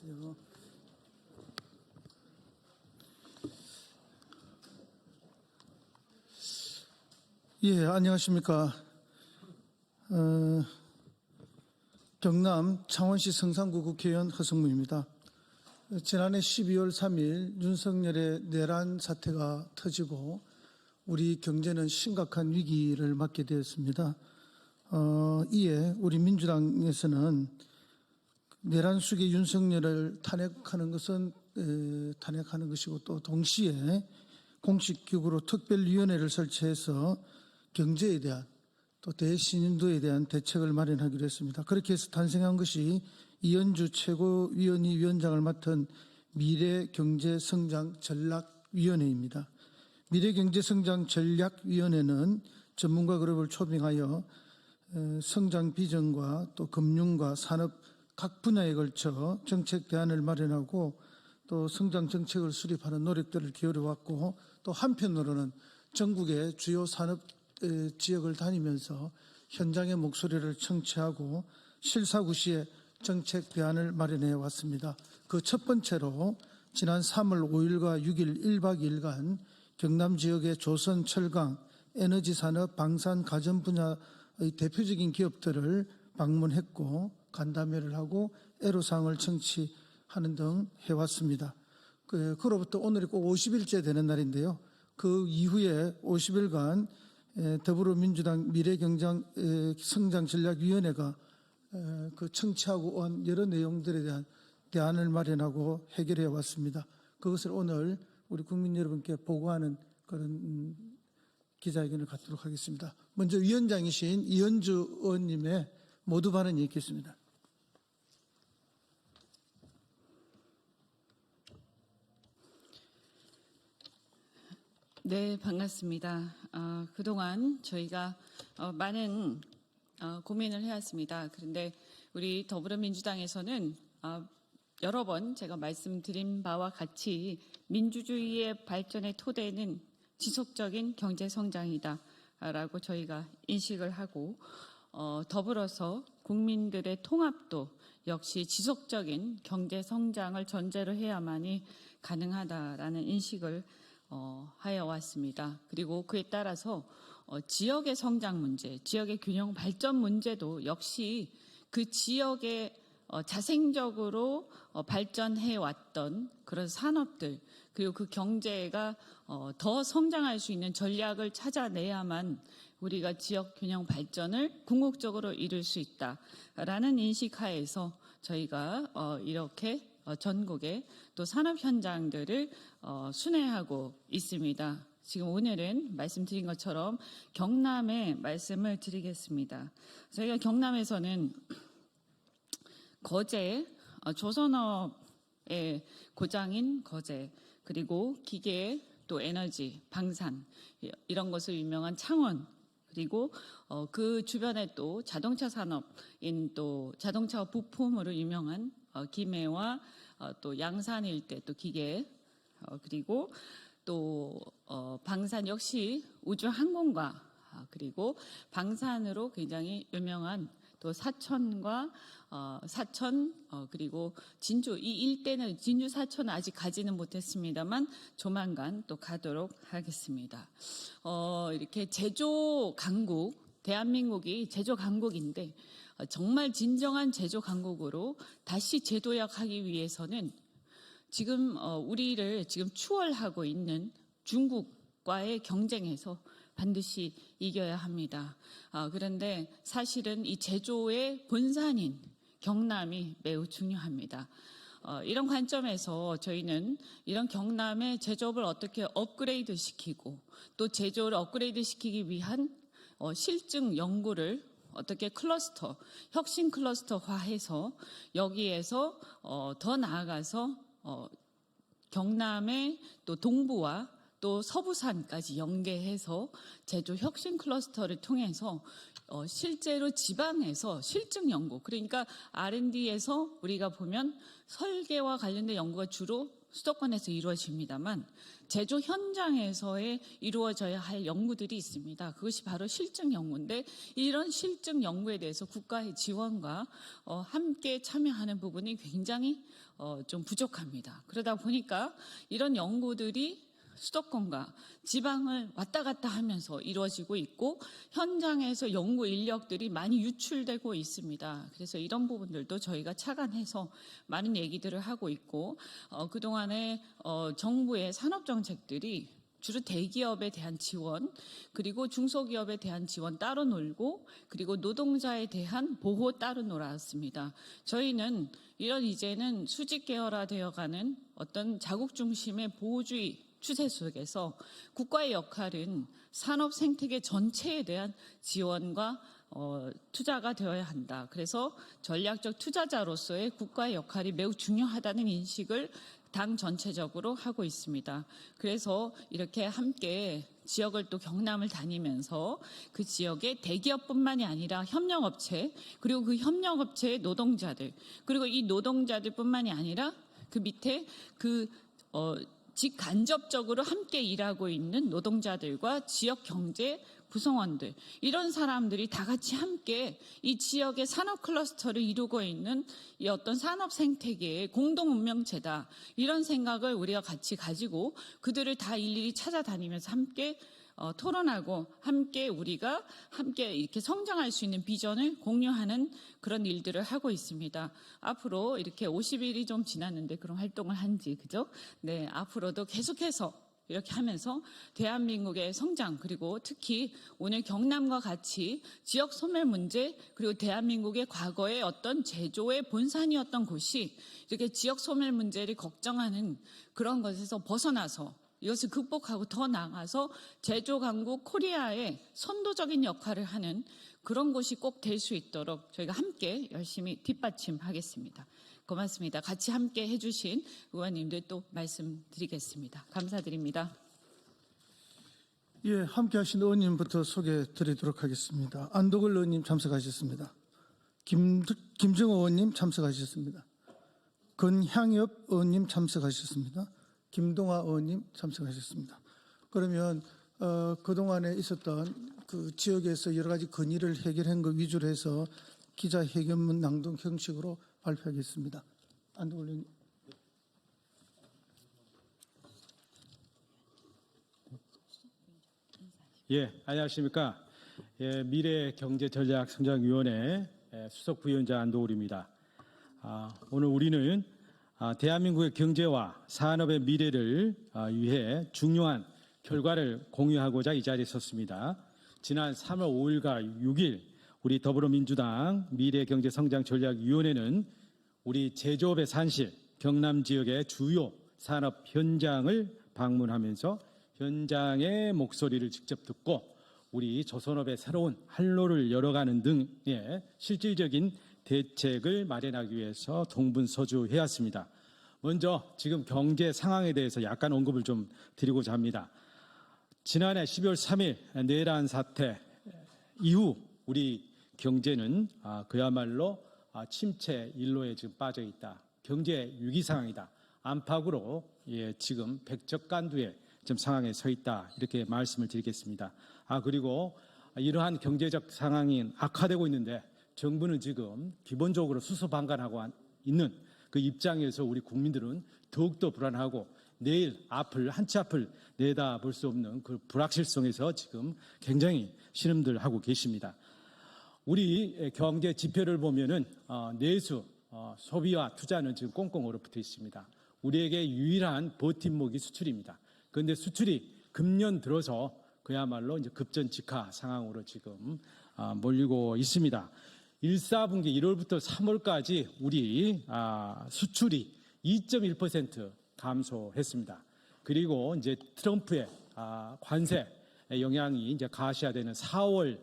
안녕하세요. 예, 안녕하십니까. 경남 창원시 성산구 국회의원 허성무입니다. 지난해 12월 3일 윤석열의 내란 사태가 터지고 우리 경제는 심각한 위기를 맞게 되었습니다. 이에 우리 민주당에서는 내란 수기 윤석열을 탄핵하는 것은 탄핵하는 것이고, 또 동시에 공식 기구로 특별위원회를 설치해서 경제에 대한, 또 대신인도에 대한 대책을 마련하기로 했습니다. 그렇게 해서 탄생한 것이 이현주 최고위원이 위원장을 맡은 미래경제성장전략위원회입니다. 미래경제성장전략위원회는 전문가 그룹을 초빙하여 성장 비전과 또 금융과 산업 각 분야에 걸쳐 정책 대안을 마련하고 또 성장 정책을 수립하는 노력들을 기울여왔고, 또 한편으로는 전국의 주요 산업 지역을 다니면서 현장의 목소리를 청취하고 실사구시에 정책 대안을 마련해 왔습니다. 그 첫 번째로 지난 3월 5일과 6일 1박 2일간 경남 지역의 조선, 철강, 에너지 산업, 방산, 가전 분야의 대표적인 기업들을 방문했고 간담회를 하고 애로사항을 청취하는 등 해왔습니다. 그로부터 오늘이 꼭 50일째 되는 날인데요. 그 이후에 50일간 더불어민주당 미래경제성장전략위원회가 그 청취하고 온 여러 내용들에 대한 대안을 마련하고 해결해 왔습니다. 그것을 오늘 우리 국민 여러분께 보고하는 그런 기자회견을 갖도록 하겠습니다. 먼저 위원장이신 이현주 의원님의 모두 발언이 있겠습니다. 네, 반갑습니다. 그동안 저희가 많은 고민을 해왔습니다. 그런데 우리 더불어민주당에서는 여러 번 제가 말씀드린 바와 같이 민주주의의 발전의 토대는 지속적인 경제성장이다라고 저희가 인식을 하고, 더불어서 국민들의 통합도 역시 지속적인 경제성장을 전제로 해야만이 가능하다라는 인식을 하여 왔습니다. 그리고 그에 따라서 지역의 성장 문제, 지역의 균형 발전 문제도 역시 그 지역의 자생적으로 발전해 왔던 그런 산업들, 그리고 그 경제가 더 성장할 수 있는 전략을 찾아내야만 우리가 지역 균형 발전을 궁극적으로 이룰 수 있다라는 인식하에서 저희가 이렇게 전국의 또 산업 현장들을 순회하고 있습니다. 지금 오늘은 말씀드린 것처럼 경남에 말씀을 드리겠습니다. 저희가 경남에서는 거제, 조선업의 고장인 거제, 그리고 기계, 또 에너지, 방산 이런 것을 유명한 창원, 그리고 그 주변에 또 자동차 산업인 또 자동차 부품으로 유명한 김해와 또 양산 일대 또 기계, 그리고 또 방산 역시 우주항공과 그리고 방산으로 굉장히 유명한 또 사천과 사천, 그리고 진주, 이 일대는 진주 사천은 아직 가지는 못했습니다만 조만간 또 가도록 하겠습니다. 이렇게 제조 강국, 대한민국이 제조 강국인데 정말 진정한 제조 강국으로 다시 재도약하기 위해서는 지금 우리를 지금 추월하고 있는 중국과의 경쟁에서 반드시 이겨야 합니다. 그런데 사실은 이 제조의 본산인 경남이 매우 중요합니다. 이런 관점에서 저희는 이런 경남의 제조업을 어떻게 업그레이드 시키고 또 제조를 업그레이드 시키기 위한 실증 연구를 어떻게 클러스터, 혁신 클러스터화해서 여기에서 더 나아가서 경남의 또 동부와 또 서부산까지 연계해서 제조 혁신 클러스터를 통해서 실제로 지방에서 실증 연구, 그러니까 R&D에서 우리가 보면 설계와 관련된 연구가 주로 수도권에서 이루어집니다만 제조 현장에서의 이루어져야 할 연구들이 있습니다. 그것이 바로 실증 연구인데 이런 실증 연구에 대해서 국가의 지원과 함께 참여하는 부분이 굉장히 좀 부족합니다. 그러다 보니까 이런 연구들이 수도권과 지방을 왔다 갔다 하면서 이루어지고 있고 현장에서 연구 인력들이 많이 유출되고 있습니다. 그래서 이런 부분들도 저희가 착안해서 많은 얘기들을 하고 있고 그동안에 정부의 산업정책들이 주로 대기업에 대한 지원, 그리고 중소기업에 대한 지원 따로 놀고, 그리고 노동자에 대한 보호 따로 놀았습니다. 저희는 이런 이제는 수직 계열화되어가는 어떤 자국 중심의 보호주의 추세 속에서 국가의 역할은 산업 생태계 전체에 대한 지원과 투자가 되어야 한다. 그래서 전략적 투자자로서의 국가의 역할이 매우 중요하다는 인식을 당 전체적으로 하고 있습니다. 그래서 이렇게 함께 지역을 또 경남을 다니면서 그 지역의 대기업뿐만이 아니라 협력업체, 그리고 그 협력업체의 노동자들, 그리고 이 노동자들뿐만이 아니라 그 밑에 직간접적으로 함께 일하고 있는 노동자들과 지역 경제 구성원들, 이런 사람들이 다 같이 함께 이 지역의 산업 클러스터를 이루고 있는 이 어떤 산업 생태계의 공동 운명체다, 이런 생각을 우리가 같이 가지고 그들을 다 일일이 찾아다니면서 함께 토론하고 우리가 함께 이렇게 성장할 수 있는 비전을 공유하는 그런 일들을 하고 있습니다. 앞으로 이렇게 50일이 좀 지났는데 그런 활동을 한지, 그죠? 네, 앞으로도 계속해서 이렇게 하면서 대한민국의 성장, 그리고 특히 오늘 경남과 같이 지역 소멸 문제, 그리고 대한민국의 과거의 어떤 제조의 본산이었던 곳이 이렇게 지역 소멸 문제를 걱정하는 그런 것에서 벗어나서 이것을 극복하고 더 나아가서 제조 강국 코리아의 선도적인 역할을 하는 그런 곳이 꼭 될 수 있도록 저희가 함께 열심히 뒷받침하겠습니다. 고맙습니다. 같이 함께 해주신 의원님들 또 말씀드리겠습니다. 감사드립니다. 예, 함께 하신 의원님부터 소개해 드리도록 하겠습니다. 안도걸 의원님 참석하셨습니다. 김정호 의원님 참석하셨습니다. 권향엽 의원님 참석하셨습니다. 김동아 의원님 참석하셨습니다. 그러면 그동안에 있었던 그 지역에서 여러 가지 건의를 해결한 것 위주로 해서 기자회견문 낭독 형식으로 발표하겠습니다. 안도걸 의원님. 예, 안녕하십니까. 미래경제전략성장위원회 수석부위원장 안도걸입니다. 오늘 우리는 대한민국의 경제와 산업의 미래를 위해 중요한 결과를 공유하고자 이 자리에 섰습니다. 지난 3월 5일과 6일 우리 더불어민주당 미래경제성장전략위원회는 우리 제조업의 산실, 경남 지역의 주요 산업 현장을 방문하면서 현장의 목소리를 직접 듣고 우리 조선업의 새로운 활로를 열어가는 등의 실질적인 대책을 마련하기 위해서 동분서주해왔습니다. 먼저 지금 경제 상황에 대해서 약간 언급을 좀 드리고자 합니다. 지난해 12월 3일 내란 사태 이후 우리 경제는 그야말로 침체 일로에 지금 빠져 있다. 경제 위기 상황이다. 안팎으로 지금 백척간두의 지금 상황에 서 있다. 이렇게 말씀을 드리겠습니다. 그리고 이러한 경제적 상황이 악화되고 있는데 정부는 지금 기본적으로 수소방관하고 있는 그 입장에서 우리 국민들은 더욱더 불안하고 내일 한치 앞을 내다볼 수 없는 그 불확실성에서 지금 굉장히 신음들하고 계십니다. 우리 경제 지표를 보면은 내수, 소비와 투자는 지금 꽁꽁 얼어붙어 있습니다. 우리에게 유일한 버팀목이 수출입니다. 그런데 수출이 금년 들어서 그야말로 이제 급전직하 상황으로 지금 몰리고 있습니다. 1사분기 1월부터 3월까지 우리 수출이 2.1% 감소했습니다. 그리고 이제 트럼프의 관세 영향이 이제 가시화되는 4월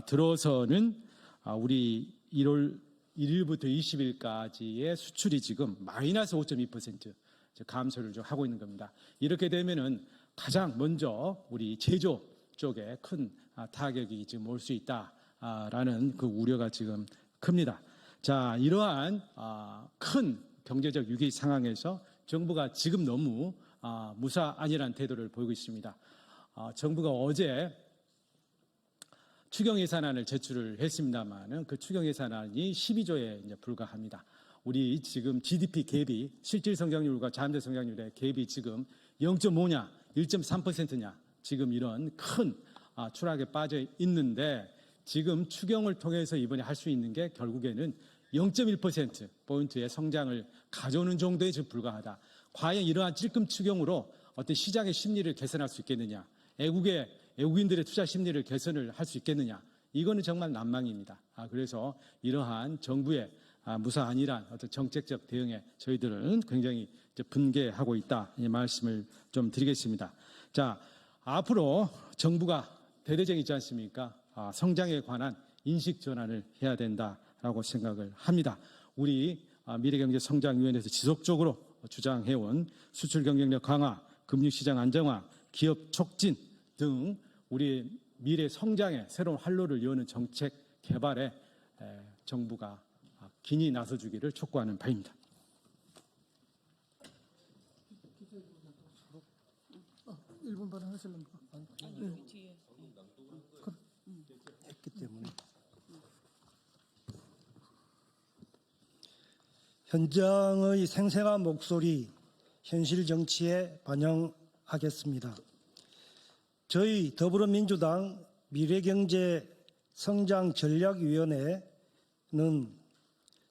들어서는 우리 1월 1일부터 20일까지의 수출이 지금 마이너스 5.2% 감소를 좀 하고 있는 겁니다. 이렇게 되면은 가장 먼저 우리 제조 쪽에 큰 타격이 지금 올 수 있다라는 그 우려가 지금 큽니다. 자, 이러한 큰 경제적 위기 상황에서 정부가 지금 너무 무사안일한 태도를 보이고 있습니다. 정부가 어제 추경 예산안을 제출을 했습니다만 그 추경 예산안이 12조에 이제 불과합니다. 우리 지금 GDP 갭이 실질 성장률과 자연대 성장률의 갭이 지금 0.5냐, 1.3%냐 지금 이런 큰 추락에 빠져 있는데 지금 추경을 통해서 이번에 할 수 있는 게 결국에는 0.1%포인트의 성장을 가져오는 정도에 지금 불과하다. 과연 이러한 찔끔 추경으로 어떤 시장의 심리를 개선할 수 있겠느냐, 애국인들의 투자 심리를 개선을 할 수 있겠느냐, 이거는 정말 난망입니다. 그래서 이러한 정부의 무사안일한 어떤 정책적 대응에 저희들은 굉장히 이제 분개하고 있다, 이 말씀을 좀 드리겠습니다. 자, 앞으로 정부가 대대적이 있지 않습니까? 성장에 관한 인식 전환을 해야 된다라고 생각을 합니다. 우리 미래경제성장위원회에서 지속적으로 주장해온 수출 경쟁력 강화, 금융시장 안정화, 기업 촉진 등 우리 미래 성장의 새로운 활로를 여는 정책 개발에 정부가 긴히 나서주기를 촉구하는 바입니다. 일본 발언 하실랍니까? 아니, 여기 뒤에. 했기 때문에 현장의 생생한 목소리 현실 정치에 반영하겠습니다. 저희 더불어민주당 미래경제성장전략위원회는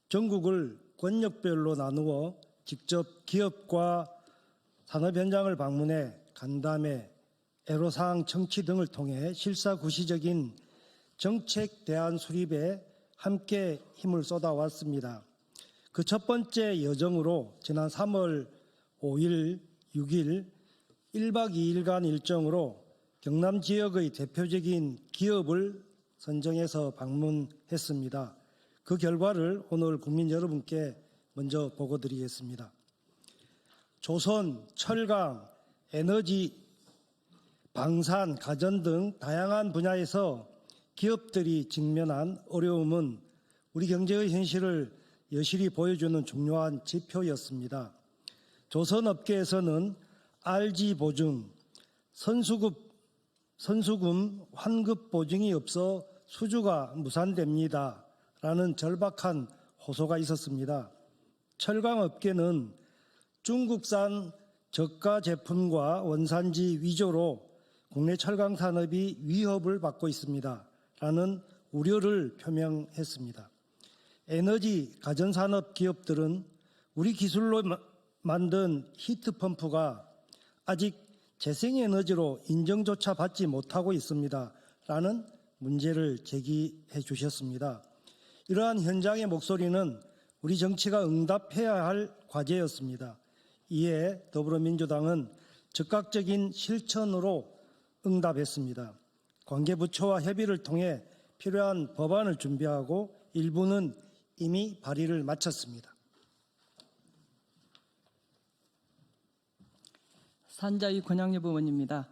전국을 권역별로 나누어 직접 기업과 산업 현장을 방문해 간담회, 애로사항 청취 등을 통해 실사구시적인 정책 대안 수립에 함께 힘을 쏟아왔습니다. 그 첫 번째 여정으로 지난 3월 5일, 6일 1박 2일간 일정으로 경남 지역의 대표적인 기업을 선정해서 방문했습니다. 그 결과를 오늘 국민 여러분께 먼저 보고드리겠습니다. 조선, 철강, 에너지, 방산, 가전 등 다양한 분야에서 기업들이 직면한 어려움은 우리 경제의 현실을 여실히 보여주는 중요한 지표였습니다. 조선업계에서는 RG 보증, 선수금 환급 보증이 없어 수주가 무산됩니다. 라는 절박한 호소가 있었습니다. 철강업계는 중국산 저가 제품과 원산지 위조로 국내 철강 산업이 위협을 받고 있습니다. 라는 우려를 표명했습니다. 에너지 가전산업 기업들은 우리 기술로 만든 히트펌프가 아직 재생에너지로 인정조차 받지 못하고 있습니다. 라는 문제를 제기해 주셨습니다. 이러한 현장의 목소리는 우리 정치가 응답해야 할 과제였습니다. 이에 더불어민주당은 즉각적인 실천으로 응답했습니다. 관계부처와 협의를 통해 필요한 법안을 준비하고 일부는 이미 발의를 마쳤습니다. 산자위 권양엽 의원입니다.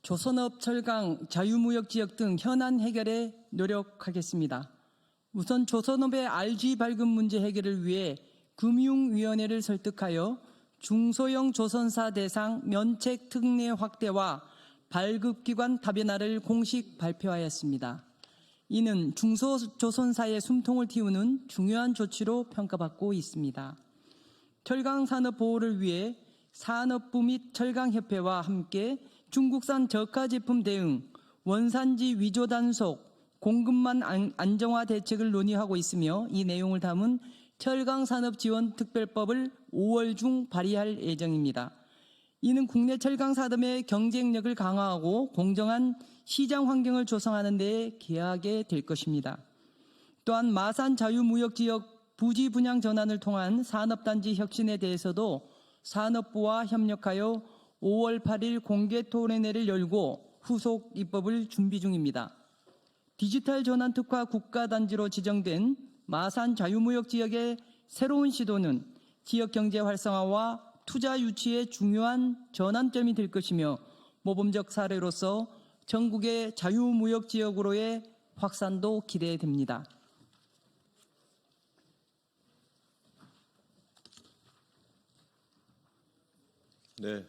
조선업, 철강, 자유무역지역 등 현안 해결에 노력하겠습니다. 우선 조선업의 RG 발급 문제 해결을 위해 금융위원회를 설득하여 중소형 조선사 대상 면책 특례 확대와 발급기관 다변화를 공식 발표하였습니다. 이는 중소조선사의 숨통을 틔우는 중요한 조치로 평가받고 있습니다. 철강산업 보호를 위해 산업부 및 철강협회와 함께 중국산 저가 제품 대응, 원산지 위조 단속, 공급망 안정화 대책을 논의하고 있으며 이 내용을 담은 철강산업지원특별법을 5월 중 발의할 예정입니다. 이는 국내 철강산업의 경쟁력을 강화하고 공정한 시장 환경을 조성하는 데 기여하게 될 것입니다. 또한 마산 자유무역지역 부지 분양 전환을 통한 산업단지 혁신에 대해서도 산업부와 협력하여 5월 8일 공개 토론회를 열고 후속 입법을 준비 중입니다. 디지털 전환 특화 국가단지로 지정된 마산 자유무역지역의 새로운 시도는 지역 경제 활성화와 투자 유치의 중요한 전환점이 될 것이며 모범적 사례로서 전국의 자유무역지역으로의 확산도 기대됩니다. 네,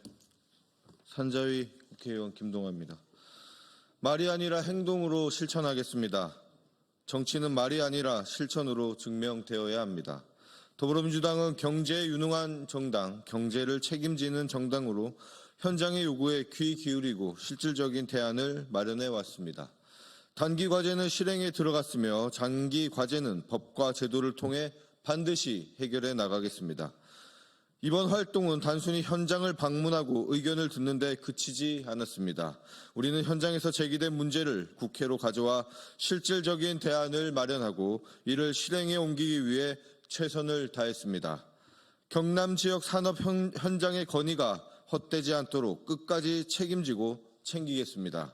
산자위 국회의원 김동완입니다. 말이 아니라 행동으로 실천하겠습니다. 정치는 말이 아니라 실천으로 증명되어야 합니다. 더불어민주당은 경제에 유능한 정당, 경제를 책임지는 정당으로 현장의 요구에 귀 기울이고 실질적인 대안을 마련해 왔습니다. 단기 과제는 실행에 들어갔으며 장기 과제는 법과 제도를 통해 반드시 해결해 나가겠습니다. 이번 활동은 단순히 현장을 방문하고 의견을 듣는 데 그치지 않았습니다. 우리는 현장에서 제기된 문제를 국회로 가져와 실질적인 대안을 마련하고 이를 실행에 옮기기 위해 최선을 다했습니다. 경남 지역 산업 현장의 건의가 헛되지 않도록 끝까지 책임지고 챙기겠습니다.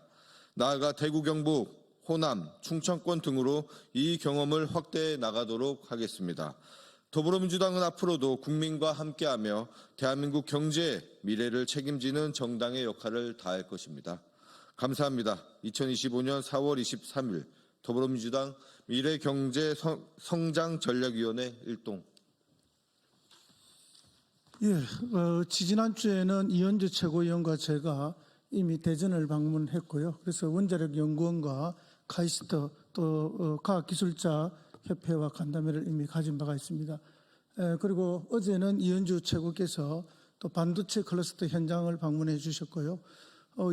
나아가 대구, 경북, 호남, 충청권 등으로 이 경험을 확대해 나가도록 하겠습니다. 더불어민주당은 앞으로도 국민과 함께하며 대한민국 경제의 미래를 책임지는 정당의 역할을 다할 것입니다. 감사합니다. 2025년 4월 23일 더불어민주당 미래경제성장전략위원회 1동. 지지난주에는 이현주 최고위원과 제가 이미 대전을 방문했고요. 그래서 원자력연구원과 카이스트 또 과학기술자 협회와 간담회를 이미 가진 바가 있습니다. 그리고 어제는 이현주 최고께서 또 반도체 클러스터 현장을 방문해 주셨고요.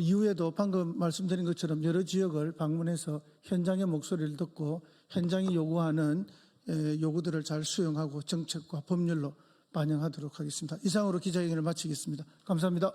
이후에도 방금 말씀드린 것처럼 여러 지역을 방문해서 현장의 목소리를 듣고 현장이 요구하는 요구들을 잘 수용하고 정책과 법률로 반영하도록 하겠습니다. 이상으로 기자회견을 마치겠습니다. 감사합니다.